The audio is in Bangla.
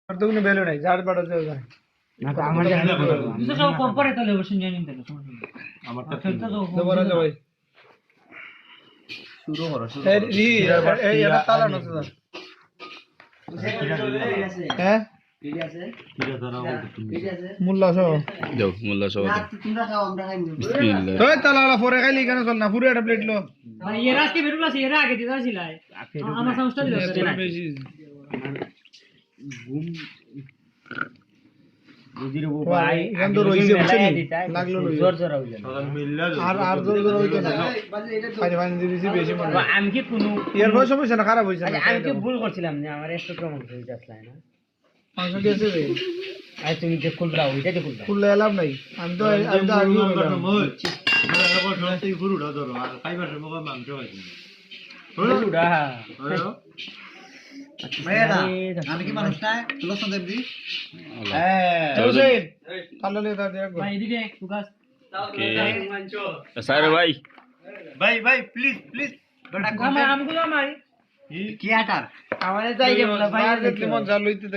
আর তো কোনো ভ্যালু নাই যার পাঠাতে হবে না তো আমার জানা কিছু সব কম পড়ে তাহলে অবশ্যই নিয়ে নিতে আমার খেলতে তো দেবরা যাই শুরু করো শুরু এই এটা তালা নছে হ্যাঁ ঠিক আছে কিরা ধরা ঠিক আছে মোল্লা সহ যাও মোল্লা সহ না তোমরা খাও আমরা খাই না বিসমিল্লাহ ওই তালা পরে খাইলি কেন চল না পুরো একটা প্লেট লো ভাই এর আজকে বেরুল আছে এর আগে দিদা ছিলাই আমার সমস্যা দিল বেশি ঘুম বুঝির ভাই এখান তো রইছে বুঝছেন লাগলো জোর জোর হইল মিল্লা আর জোর জোর হইতো না পানি পানি দিয়েছি বেশি মনে হয়। আমি কি কোনো এর বয়স সমস্যা না খারাপ হইছে না আমি কি ভুল করছিলাম যে আমার একটু ক্রমণ হয়ে যাচ্ছে না মাংস দিয়েছে রে আই তুমি যে খুল দাও ওইটা যে খুল দাও ফুল লাভ নাই আমি তো আগে বললাম পুরোটা ধরো আর খাইবার সময় মাংস খাইছি খুলুডা আমি কি মানুষ না লসন দেব দি হোসেন তাহলে লে দা দেখ ভাই এদিকে সুকাস স্যার ভাই ভাই ভাই প্লিজ প্লিজ বেটা আমগুলো আমার কি আটার আমারে যাই রে বলা ভাই মন যা লইতে